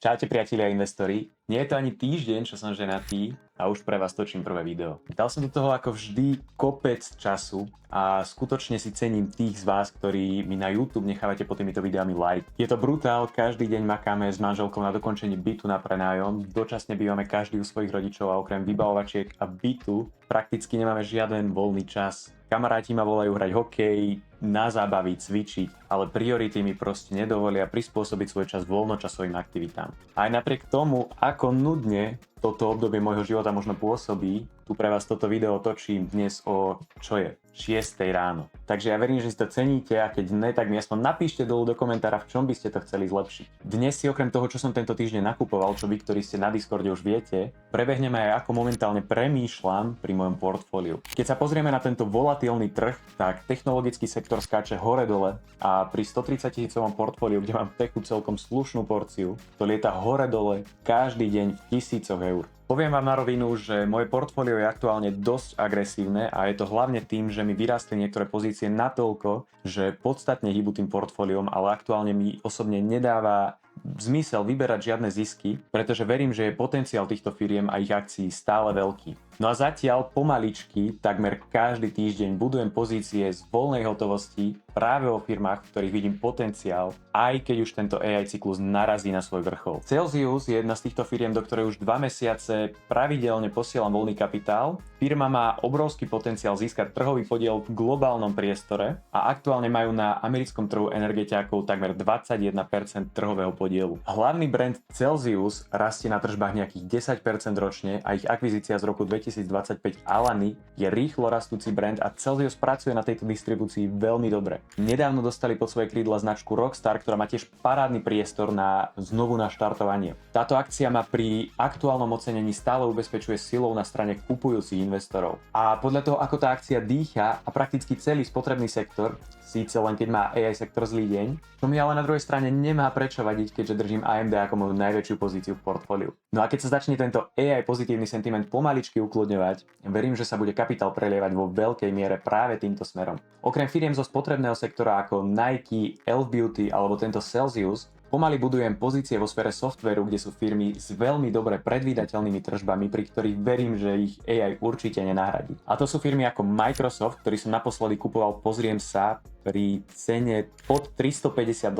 Čaute priatelia investori, nie je to ani týždeň, čo som ženatý a už pre vás točím prvé video. Dal som do toho ako vždy kopec času a skutočne si cením tých z vás, ktorí mi na YouTube nechávate pod týmito videami like. Je to brutál, každý deň makáme s manželkou na dokončení bytu na prenájom, dočasne bývame každý u svojich rodičov a okrem vybavovačiek a bytu prakticky nemáme žiaden voľný čas. Kamaráti ma volajú hrať hokej, na zábavy, cvičiť, ale priority mi proste nedovolia prispôsobiť svoj čas voľnočasovým aktivitám. Aj napriek tomu, ako nudne toto obdobie môjho života možno pôsobí, tu pre vás toto video točím dnes o, čo je, 6 ráno. Takže ja verím, že si to ceníte a keď ne, tak mi aspoň napíšte dolu do komentára, v čom by ste to chceli zlepšiť. Dnes si okrem toho, čo som tento týždeň nakupoval, čo vy, ktorí ste na Discorde už viete, prebehneme aj ako momentálne premýšľam pri mojom portfóliu. Keď sa pozrieme na tento volatilný trh, tak technologický sektor skáče hore-dole a pri 130 000 portfóliu, kde mám techu celkom slušnú porciu, to lieta hore-dole každý deň v tisícoch eur. Poviem vám na rovinu, že moje portfólio je aktuálne dosť agresívne a je to hlavne tým, že mi vyrástli niektoré pozície natoľko, že podstatne hýbu tým portfóliom, ale aktuálne mi osobne nedáva zmysel vyberať žiadne zisky, pretože verím, že je potenciál týchto firiem a ich akcií stále veľký. No a zatiaľ pomaličky, takmer každý týždeň budujem pozície z voľnej hotovosti práve o firmách, v ktorých vidím potenciál, aj keď už tento AI cyklus narazí na svoj vrchol. Celsius je jedna z týchto firiem, do ktorej už 2 mesiace pravidelne posielam voľný kapitál. Firma má obrovský potenciál získať trhový podiel v globálnom priestore a aktuálne majú na americkom trhu energetiakov takmer 21% trhového podielu. Hlavný brand Celsius rastie na tržbách nejakých 10% ročne a ich akvizícia z roku 2025 Alany je rýchlo rastúci brand a Celsius pracuje na tejto distribúcii veľmi dobre. Nedávno dostali pod svoje krídla značku Rockstar, ktorá má tiež parádny priestor na znovu naštartovanie. Táto akcia ma pri aktuálnom ocenení stále ubezpečuje silou na strane kupujúcich investorov. A podľa toho, ako tá akcia dýcha a prakticky celý spotrebný sektor, síce len keď má AI sektor zlý deň, to mi ale na druhej strane nemá prečo vadiť, keďže držím AMD ako moju najväčšiu pozíciu v portfóliu. No a keď sa začne tento AI pozitívny sentiment pomaličky ukludňovať, verím, že sa bude kapitál prelievať vo veľkej miere práve týmto smerom. Okrem firiem zo spotrebného sektora ako Nike, Elf Beauty alebo tento Celsius, pomaly budujem pozície vo sfére softvéru, kde sú firmy s veľmi dobre predvídateľnými tržbami, pri ktorých verím, že ich AI určite nenahradí. A to sú firmy ako Microsoft, ktorý som naposledy kupoval, pozriem sa, pri cene pod $350,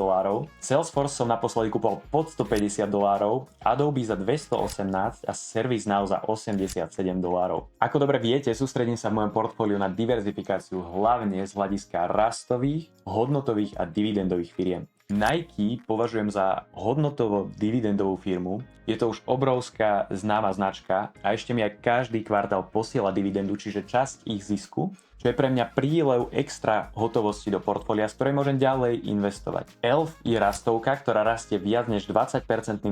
Salesforce som naposledy kupoval pod $150, Adobe za 218 a ServiceNow za $87. Ako dobre viete, sústredím sa v mojom portfóliu na diverzifikáciu hlavne z hľadiska rastových, hodnotových a dividendových firiem. Nike považujem za hodnotovo-dividendovú firmu, je to už obrovská známa značka a ešte mi aj každý kvartál posiela dividendu, čiže časť ich zisku, čo je pre mňa prílev extra hotovosti do portfólia, z ktorej môžem ďalej investovať. Elf je rastovka, ktorá rastie viac než 20%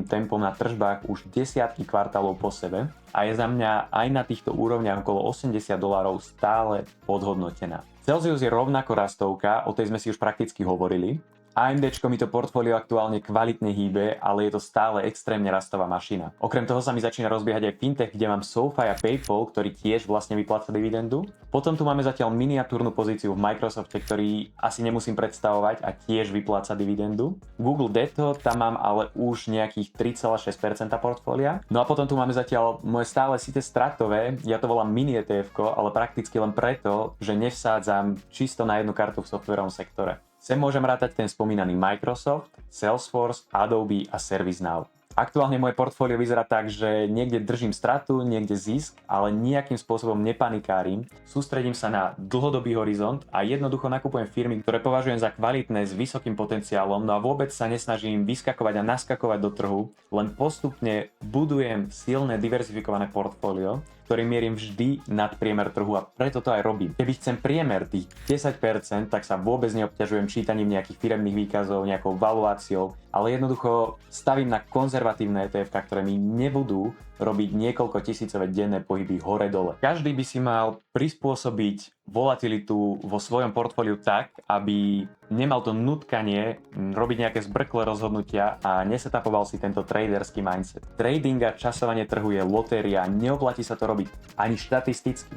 tempom na tržbách už desiatky kvartálov po sebe a je za mňa aj na týchto úrovniach okolo $80 stále podhodnotená. Celsius je rovnako rastovka, o tej sme si už prakticky hovorili. AMDčko mi to portfólio aktuálne kvalitne hýbe, ale je to stále extrémne rastová mašina. Okrem toho sa mi začína rozbiehať aj fintech, kde mám SoFi a PayPal, ktorý tiež vlastne vypláca dividendu. Potom tu máme zatiaľ miniatúrnu pozíciu v Microsofte, ktorý asi nemusím predstavovať a tiež vypláca dividendu. Google Deto, tam mám ale už nejakých 3,6% portfólia. No a potom tu máme zatiaľ moje stále síte stratové, ja to volám mini ETF, ale prakticky len preto, že nevsádzam čisto na jednu kartu v softvérovom sektore. Sem môžem rátať ten spomínaný Microsoft, Salesforce, Adobe a ServiceNow. Aktuálne moje portfólio vyzerá tak, že niekde držím stratu, niekde zisk, ale nejakým spôsobom nepanikárim. Sústredím sa na dlhodobý horizont a jednoducho nakupujem firmy, ktoré považujem za kvalitné s vysokým potenciálom, no a vôbec sa nesnažím vyskakovať a naskakovať do trhu, len postupne budujem silné diverzifikované portfólio, ktorým mierim vždy nad priemer trhu a preto to aj robím. Keby chcem priemer tých 10%, tak sa vôbec neobťažujem čítaním nejakých firemných výkazov, nejakou valuáciou, ale jednoducho stavím na konzervatívne ETF, ktoré mi nebudú robiť niekoľko tisícové denné pohyby hore-dole. Každý by si mal prispôsobiť volatilitu vo svojom portfóliu tak, aby nemal to nutkanie robiť nejaké zbrklé rozhodnutia a nesetapoval si tento traderský mindset. Trading a časovanie trhu je lotéria, neoplatí sa to robiť ani štatisticky.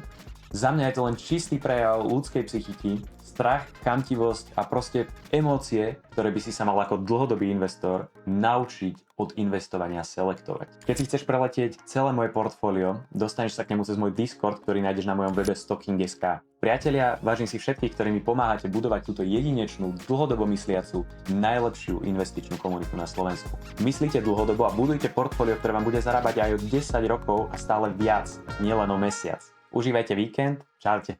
Za mňa je to len čistý prejav ľudskej psychiky, strach, chamtivosť a proste emócie, ktoré by si sa mal ako dlhodobý investor naučiť od investovania selektovať. Keď si chceš preletieť celé moje portfólio, dostaneš sa k nemu cez môj Discord, ktorý nájdeš na mojom webe Stocking.sk. Priatelia, vážim si všetkých, ktorí mi pomáhate budovať túto jedinečnú, dlhodobo mysliacu, najlepšiu investičnú komunitu na Slovensku. Myslíte dlhodobo a budujte portfólio, ktoré vám bude zarábať aj o 10 rokov a stále viac, nielen o mesiac. Užívajte víkend, čaute.